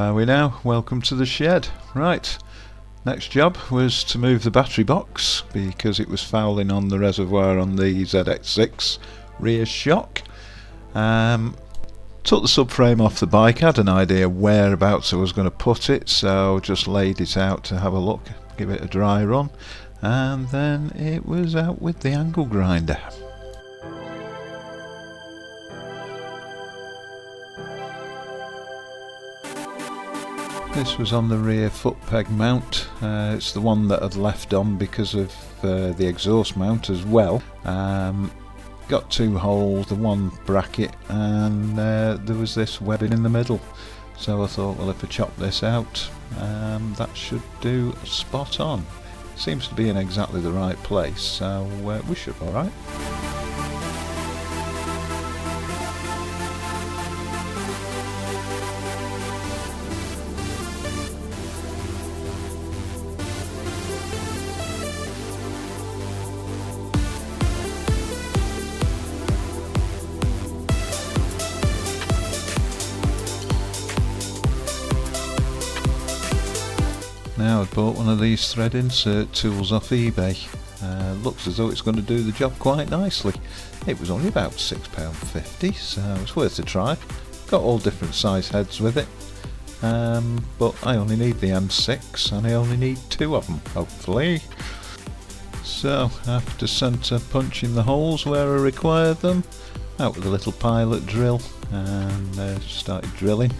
Are we now? Welcome to the shed. Right, next job was to move the battery box because it was fouling on the reservoir on the ZX6 rear shock. Took the subframe off the bike, had an idea whereabouts I was going to put it, so just laid it out to have a look, give it a dry run, and then it was out with the angle grinder. This was on the rear foot peg mount. It's the one that I'd left on because of the exhaust mount as well. Got two holes, the one bracket, and there was this webbing in the middle. So I thought, well, if I chop this out, that should do spot on. Seems to be in exactly the right place, so we should be alright. Now I've bought one of these thread insert tools off eBay. Looks as though it's going to do the job quite nicely. It was only about £6.50, so it's worth a try. Got all different size heads with it, but I only need the M6 and I only need two of them, hopefully. So after centre punching the holes where I required them, out with a little pilot drill and started drilling.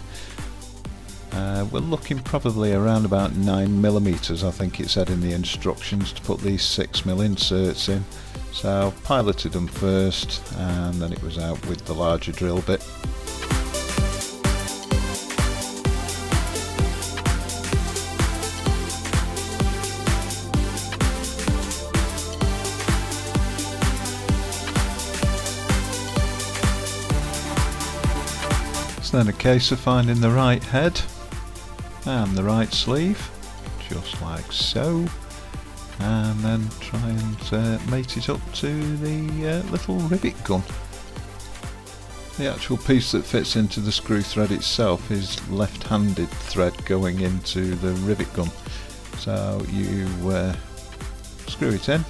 We're looking probably around about 9mm, I think it said in the instructions, to put these 6mm inserts in. So piloted them first and then it was out with the larger drill bit. It's then a case of finding the right head and the right sleeve, just like so, and then try and mate it up to the little rivet gun. The actual piece that fits into the screw thread itself is left-handed thread going into the rivet gun, so you screw it in.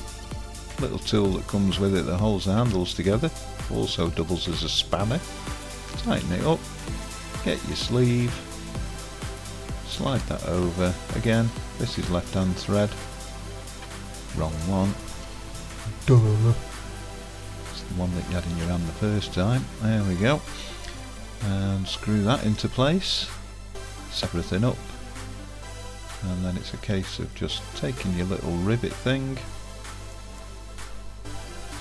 Little tool that comes with it that holds the handles together, also doubles as a spanner. Tighten it up, get your sleeve, slide that over. Again, this is left hand thread, wrong one. Duh. It's the one that you had in your hand the first time. There we go. And screw that into place, set everything up, and then it's a case of just taking your little rivet thing,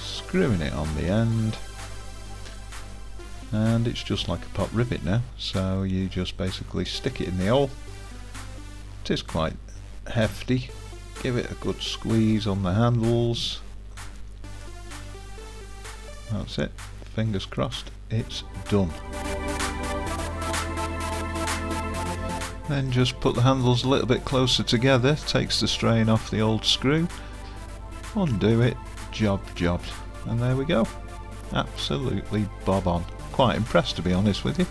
screwing it on the end, and it's just like a pop rivet now, so you just basically stick it in the hole. It is quite hefty, give it a good squeeze on the handles. That's it, fingers crossed, it's done. Then just put the handles a little bit closer together, takes the strain off the old screw, undo it, jobbed, and there we go. Absolutely bob on. Quite impressed, to be honest with you.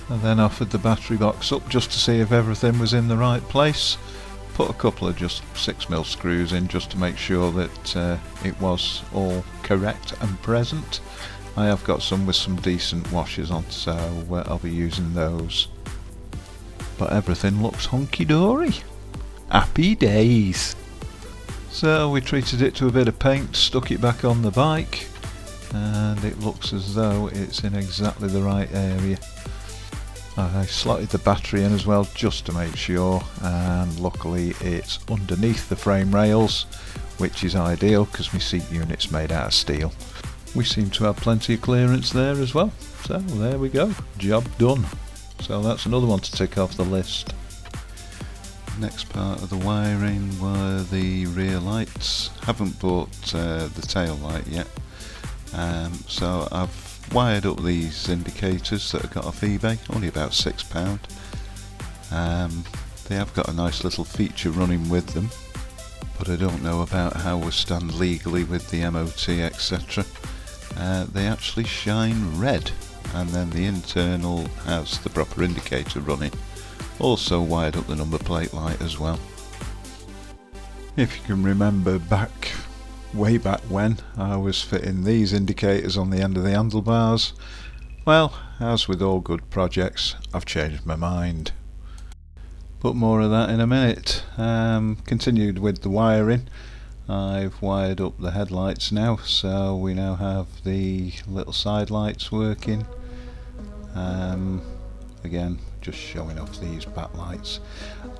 And then offered the battery box up just to see if everything was in the right place. Put a couple of just 6mm screws in just to make sure that it was all correct and present. I have got some with some decent washers on, so I'll be using those. But everything looks hunky-dory. Happy days! So we treated it to a bit of paint, stuck it back on the bike, and it looks as though it's in exactly the right area. I slotted the battery in as well just to make sure, and luckily it's underneath the frame rails, which is ideal because my seat unit's made out of steel. We seem to have plenty of clearance there as well, so there we go, job done. So that's another one to tick off the list. Next part of the wiring were the rear lights. Haven't bought the tail light yet. So I've wired up these indicators that I got off eBay, only about £6. They have got a nice little feature running with them, but I don't know about how we stand legally with the MOT, etc. They actually shine red, and then the internal has the proper indicator running. Also wired up the number plate light as well. If you can remember way back when I was fitting these indicators on the end of the handlebars, well, as with all good projects, I've changed my mind. But more of that in a minute. Continued with the wiring. I've wired up the headlights now, so we now have the little side lights working. Again, just showing off these backlights.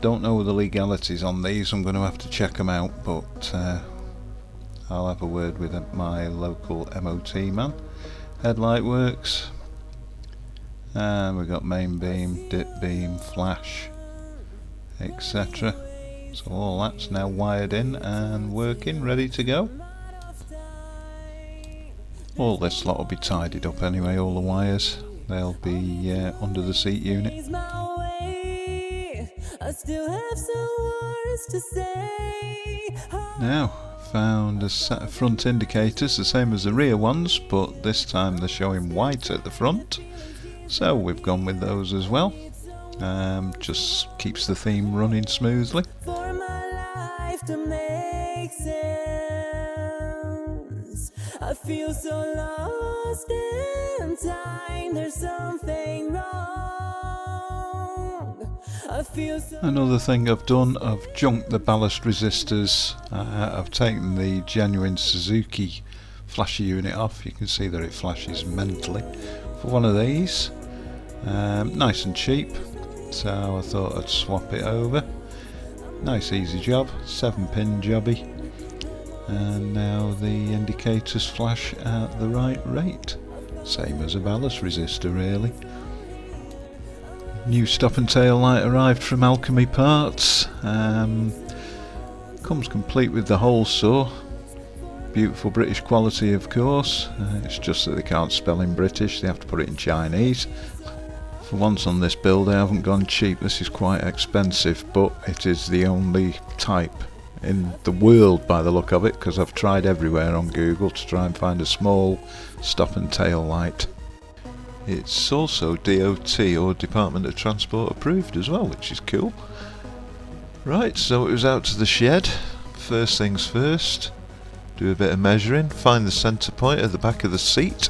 Don't know the legalities on these, I'm going to have to check them out, but I'll have a word with my local MOT man. Headlight works. And we've got main beam, dip beam, flash, etc. So all that's now wired in and working, ready to go. All this lot will be tidied up anyway, all the wires. They'll be under the seat unit. Now, found a set of front indicators, the same as the rear ones, but this time they're showing white at the front. So we've gone with those as well. Just keeps the theme running smoothly. For my life to make sense, I feel so lost in time. There's something wrong. I feel so. Another thing I've done, I've junked the ballast resistors. I've taken the genuine Suzuki flasher unit off. You can see that it flashes mentally for one of these. Nice and cheap, so I thought I'd swap it over. Nice easy job, 7-pin jobby, and now the indicators flash at the right rate, same as a ballast resistor really. New stop and tail light arrived from Alchemy Parts. Comes complete with the hole saw. Beautiful British quality, of course. It's just that they can't spell in British, they have to put it in Chinese. For once on this build I haven't gone cheap. This is quite expensive, but it is the only type in the world by the look of it, because I've tried everywhere on Google to try and find a small stop and tail light. It's also DOT or Department of Transport approved as well, which is cool. Right, so it was out to the shed. First things first, do a bit of measuring, find the centre point at the back of the seat.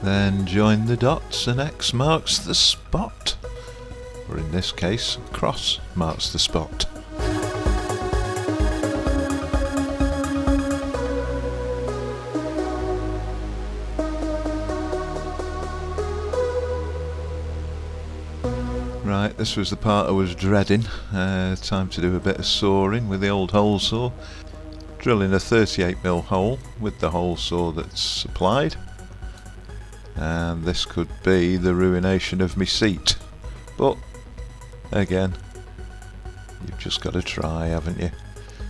Then join the dots and X marks the spot, or in this case, cross marks the spot. Right, this was the part I was dreading. Time to do a bit of sawing with the old hole saw. Drilling a 38mm hole with the hole saw that's supplied. And this could be the ruination of my seat, but again, you've just got to try, haven't you?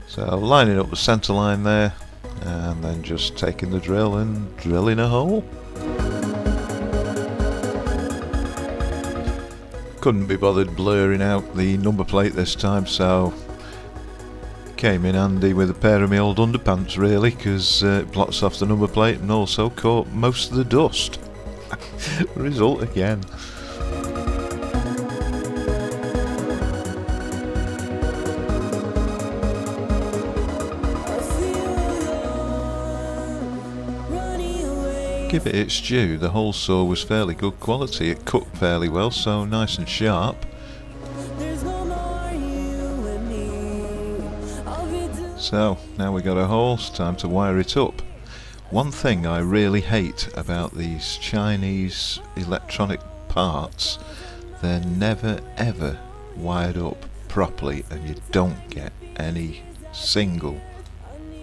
So lining up the centre line there, and then just taking the drill and drilling a hole. Couldn't be bothered blurring out the number plate this time, so came in handy with a pair of my old underpants really, because it blots off the number plate and also caught most of the dust. Result again. Give it its due, the hole saw was fairly good quality, it cut fairly well, so nice and sharp. So, now we got a hole, it's time to wire it up. One thing I really hate about these Chinese electronic parts, they're never ever wired up properly and you don't get any single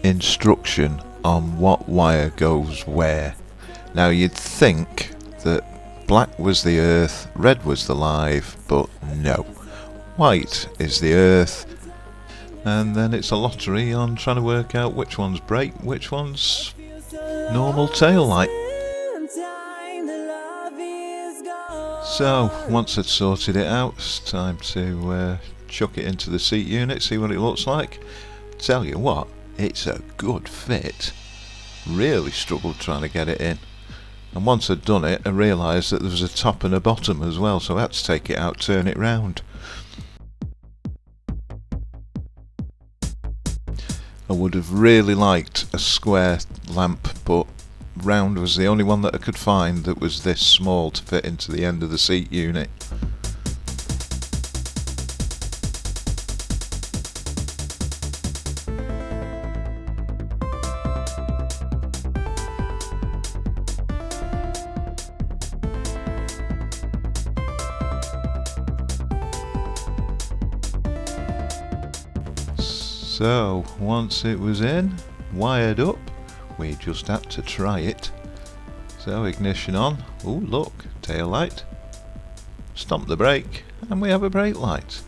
instruction on what wire goes where. Now you'd think that black was the earth, red was the live, but no. White is the earth, and then it's a lottery on trying to work out which one's brake, which one's normal tail light. So once I'd sorted it out, it's time to chuck it into the seat unit, see what it looks like. Tell you what, it's a good fit. Really struggled trying to get it in. And once I'd done it, I realised that there was a top and a bottom as well, so I had to take it out, turn it round. I would have really liked a square lamp, but round was the only one that I could find that was this small to fit into the end of the seat unit. So once it was in, wired up, we just had to try it. So ignition on, oh look, tail light, stomp the brake, and we have a brake light.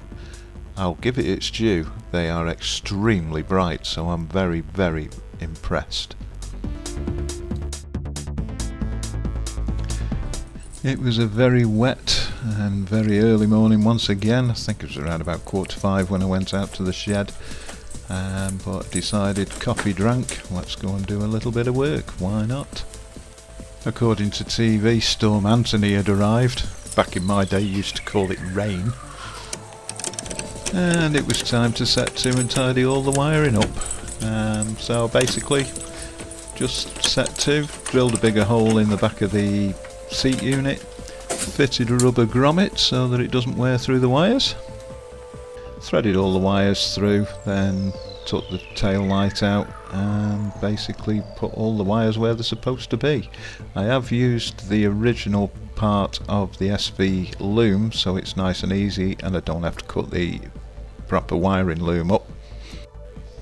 I'll give it its due, they are extremely bright, so I'm very, very impressed. It was a very wet and very early morning once again. I think it was around about 4:45 when I went out to the shed. But decided, coffee drank, let's go and do a little bit of work, why not? According to TV, Storm Anthony had arrived. Back in my day used to call it rain. And it was time to set to and tidy all the wiring up. So basically just set to, drilled a bigger hole in the back of the seat unit, fitted a rubber grommet so that it doesn't wear through the wires. Threaded all the wires through, then took the tail light out and basically put all the wires where they're supposed to be. I have used the original part of the SV loom, so it's nice and easy and I don't have to cut the proper wiring loom up.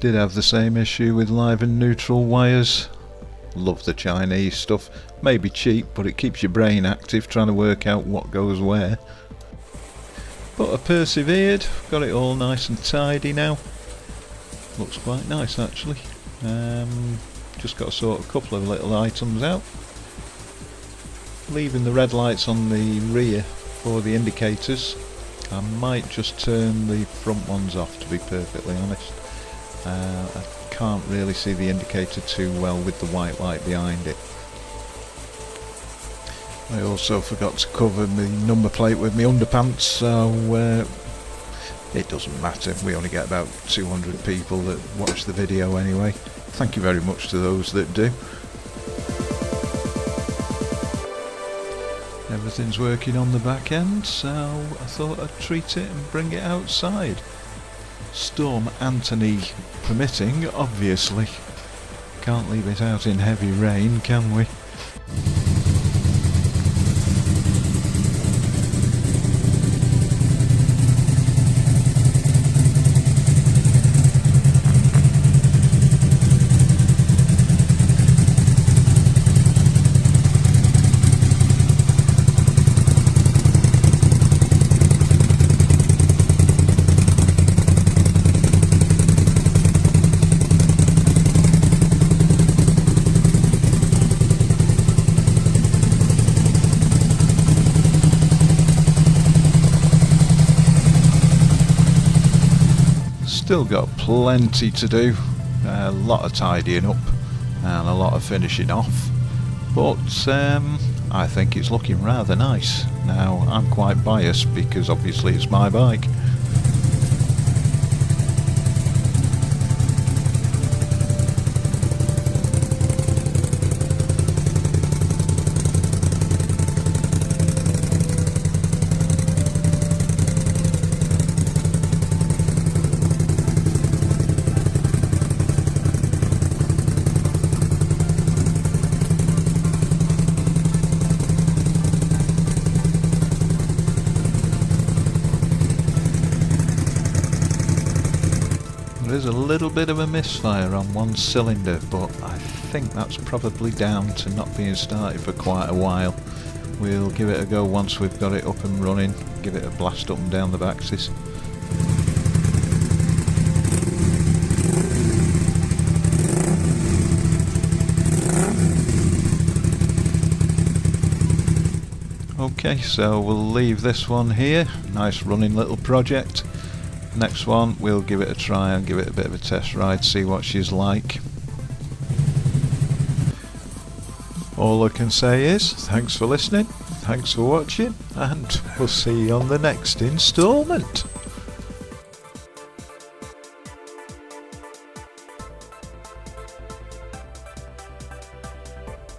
Did have the same issue with live and neutral wires. Love the Chinese stuff, maybe cheap, but it keeps your brain active trying to work out what goes where. But I persevered, got it all nice and tidy now. Looks quite nice actually. Just got to sort a couple of little items out. Leaving the red lights on the rear for the indicators. I might just turn the front ones off, to be perfectly honest. I can't really see the indicator too well with the white light behind it. I also forgot to cover my number plate with my underpants, so it doesn't matter. We only get about 200 people that watch the video anyway. Thank you very much to those that do. Everything's working on the back end, so I thought I'd treat it and bring it outside. Storm Anthony permitting, obviously. Can't leave it out in heavy rain, can we? Still got plenty to do, a lot of tidying up and a lot of finishing off, but I think it's looking rather nice. Now I'm quite biased because obviously it's my bike. There's a little bit of a misfire on one cylinder, but I think that's probably down to not being started for quite a while. We'll give it a go once we've got it up and running, give it a blast up and down the axis. Okay, so we'll leave this one here. Nice running little project. Next one we'll give it a try and give it a bit of a test ride, see what she's like. All I can say is thanks for listening, thanks for watching, and we'll see you on the next instalment.